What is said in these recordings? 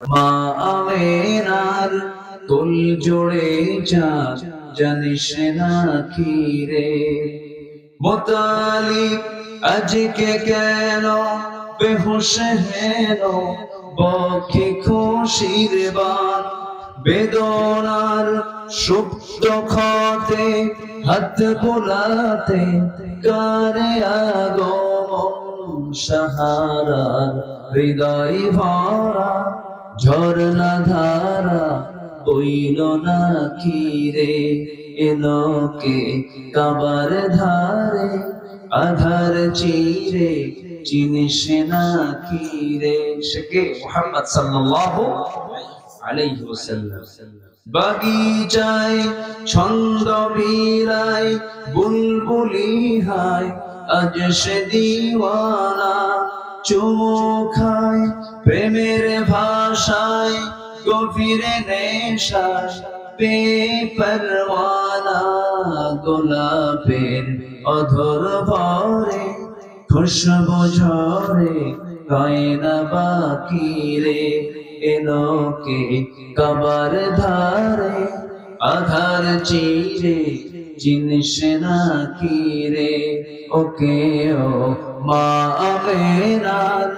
মা আমেনার কোল জোড়ে চাঁদ জানিস না কি রে মুতালিব আজকে কেন বেহুশ হেন বকে খুশির বান বেদনার সুপ্ত ক্ষতে হাত বোলাতে কারে আগমন সাহারার হৃদয় ভরা ঝরনা ধারা বইল না কি রে এলোকে কাবার ধারে আধার চিরে চিনিস না কি রে সে কে মুহাম্মদ সাল্লাল্লাহু আলাইহি ওয়াসাল্লাম বাগিচায় ছন্দ বিলায় বুলবুলি হায় আজ সে দিওয়ানা চুমু খায় প্রেমের ভাষায় গভীরে নেশায় বেপরওয়ানা গোলাপের অধর ভরে খুশবু ঝরে কয়না বাকি রে এলোকে কাবার ধারে আধার চিরে চিনিস না কি রে ওকে ও মা আমেনার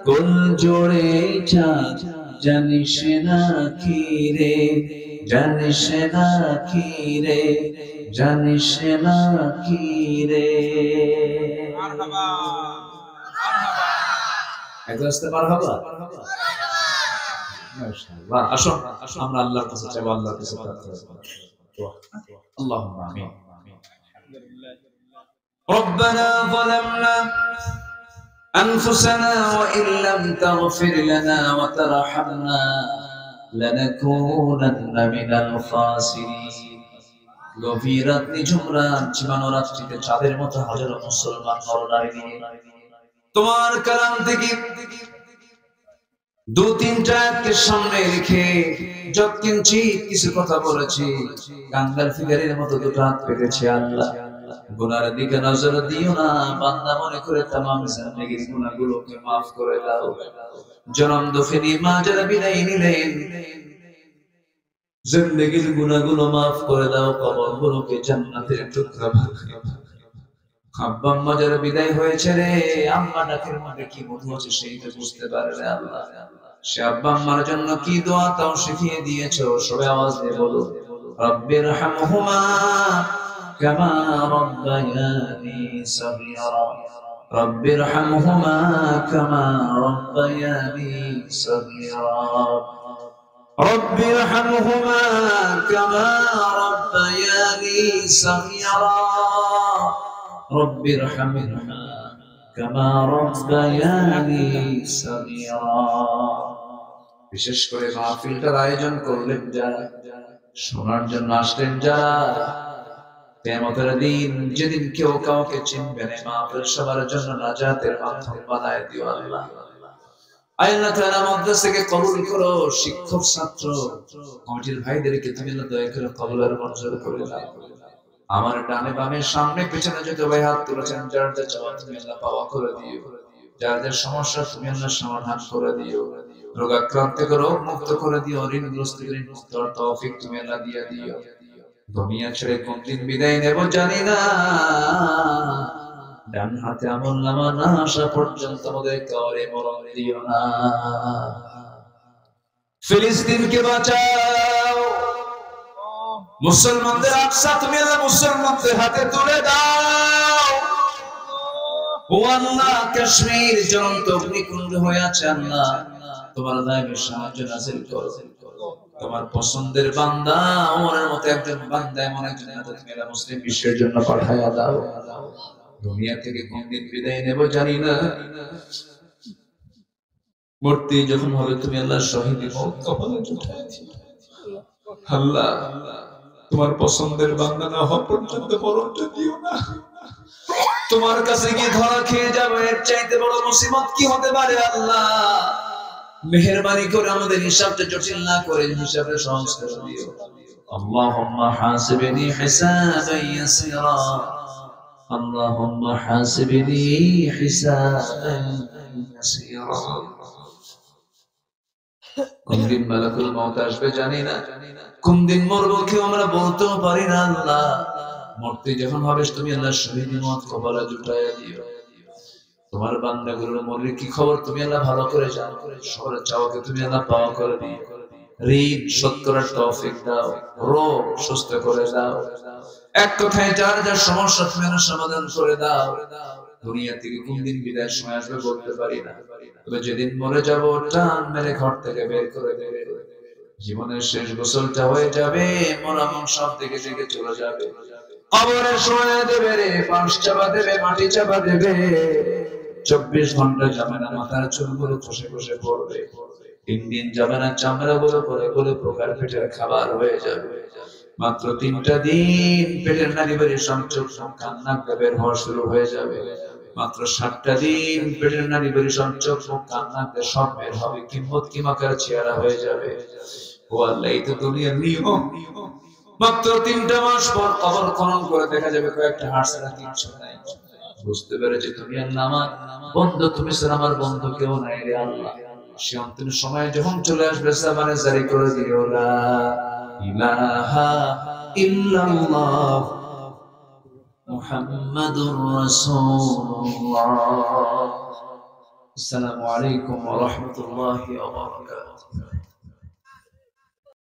কোল জোড়ে চাঁদ জানিস না কি রে জানিস না কি রে জানিস না কি রে মারহাবা একটু আসতে মারহাবা মাশাআল্লাহ আসুন আমরা আল্লাহর কাছে চাইবো আল্লাহর কাছে প্রার্থনা করব আল্লাহুম্মা আমিন ربنا ظلمنا أنفسنا وإن لم تغفر لنا وترحمنا لنكونن من الخاسرين গভীর রাত নিঝুম রাত জীবাণু রাত্রিতে চাঁদের মতো হাজারো মুসলমান নরনারী নিয়ে তোমার কালাম থেকে দু তিনটা আয়াতকে সামনে রেখে যৎকিঞ্চিৎ কিছু কথা বলেছি কাঙ্গাল ফিগারের মতো দুটো হাত পেতেছে আল্লাহ গুনার দিকে নজর দিও না বান্দা মনে করে तमाम জিন্দেগীর গুনাহগুলোকে maaf করে দাও জনম দুঃখিনী মা যারা বিদায় নিলেন জিন্দেগীর গুনাহগুলো maaf করে দাও কবরগুলোকে জান্নাতের টুকরা বানিয়ে দাও আব্বা আম্মা যারা বিদায় হয়েছে রে আম্মা ডাকের মধ্যে কি মধু আছে সেইটা বুঝতে পারে রে আল্লাহ সে আব্বা আম্মার জন্য কি দোয়া তাও শিখিয়ে দিয়েছো সবাই আওয়াজ দিয়ে বলো রব্বিরহামহুমা كما ربياني صغيرا رب ارحمهما كما ربياني صغيرا رب ارحمهما كما ربياني صغيرا رب ارحمهما كما ربياني صغيرا বিশেষ করে মাহফিলটার আয়োজন করলেন যারা শোনার জন্য আসলেন যারা কিয়ামতের দিন যেদিন কেউ কাউকে চিনবে না মাহফিল সবার জন্য নাজাতের মাধ্যম বানায় দিও আল্লাহ আল্লাহ তাআলা মাদ্রাসাকে কবুল করো শিক্ষক ছাত্র কমিটির ভাইদেরকে তুমি দয়া করে কবুলের মঞ্জুর করে দাও আমার ডানে বামে সামনে পেছনে যত ভাই হাত তুলেছেন যার যা চাওয়া তুমি আল্লাহ পাওয়া করে দিও যার যার সমস্যা তুমি আল্লাহ সমাধান করে দিও রোগাক্রান্ত থেকে রোগ মুক্ত করে দিও ঋণগ্রস্ত থেকে ঋণ মুক্ত হওয়ার তৌফিক তুমি আল্লাহ দিয়ে দিও দুনিয়া ছেড়ে কোন দিন বিদায় নেব জানি না ডান হাতে আমলনামা না আসা পর্যন্ত আমাদের কাউরে মরণ দিও না ফিলিস্তিনকে বাঁচাও মুসলমানদের আকসা তুমি আল্লাহ মুসলমানদের হাতে তুলে দাও ও আল্লাহ কাশ্মীর জ্বলন্ত অগ্নিকুণ্ড হয়ে আছে আল্লাহ তোমার দয়ায় সাহায্য নাযিল করো তোমার পছন্দের বান্দা ওমরের মতো একজন বান্দা এমন একজন তুমি মুসলিম বিশ্বের জন্য পাঠায়া দাও দুনিয়া থেকে কোন দিন বিদায় নেব জানি না মূর্তি যখন হবে তুমি আল্লাহ শহীদ মওত কবরে উঠায় দিও আল্লাহ তোমার পছন্দের বান্দা না হওয়া পর্যন্ত মরণটা দিও না তোমার কাছে কি ধরা খেয়ে যাবে এর চাইতে বড় মুসিবত কি হতে পারে আল্লাহ মেহেরবানি করে আমাদের হিসাবটা জটিল না করে হিসাবে সহজ করে দিও আল্লাহুম্মা হাসিবনি হিসাবান ইয়াসিরা আল্লাহুম্মা হাসিবনি হিসাবান ইয়াসিরা কোন দিন মালাকুল মউত আসবে জানি না, কোন দিন মরবো কেউ আমরা বলতেও পারি না। আল্লাহ মরতে যখন হবে তুমি আল্লাহ শহীদ মত কবরে জুটাইয়া দিও। তোমার বান্দাগুলোর মনের কি খবর তুমি আল্লাহ ভালো করে জানো। সবার চাওয়াকে তুমি আল্লাহ পাওয়া করে দিও। ঋণ শোধ করার তৌফিক দাও, রোগ সুস্থ করে দাও। এক কথায় যার যার সমস্যা তুমি আল্লাহ সমাধান করে দাও। দুনিয়া থেকে কোন দিন বিদায়ের সময় আসবে বলতে পারি না, তবে যেদিন মরে যাব টান মেরে ঘর থেকে বের করে দেবে। জীবনের শেষ গোসলটা হয়ে যাবে, মরামন সব দিকে দিকে চলে যাবে। কবরের সময় দেবে রে, পাশ চাপা দেবে, মাটি চাপা দেবে। 24 ঘন্টা যাবে না, মাথার চুলগুলো খসে খসে পড়বে। 3 দিন যাবে না, চামড়া গুলো করে করে প্রকার পেটের খাবার হয়ে যাবে। মাত্র 3টা দিন পেটের নাড়িবাড়ি সংযোগ কান্না বের হওয়া শুরু হয়ে যাবে। মাত্র 7টা দিন পেটের নাড়িবাড়ি সংযোগ কান্না সব বের হবে। কিম্মত কিমাকার চেহারা হয়ে যাবে। ও আল্লাহ, এই তো দুনিয়ার নিয়ম। মাত্র 3টা মাস পর কবর খনন করে দেখা যাবে কয়েকটা হাড় ছাড়া কিচ্ছু নাই। বুঝতে পেরেছি তুমি আল্লাহ আমার বন্ধু, তুমি ছাড়া আমার বন্ধু কেউ নাই রে আল্লাহ। সে অন্তিম সময় যখন চলে আসবে সামানে জারি করে দিও লা ইলাহা ইল্লাল্লাহ মুহাম্মাদুর রাসূলুল্লাহ। আসসালামু আলাইকুম ওয়া রাহমাতুল্লাহি ওয়া বারাকাতুহু।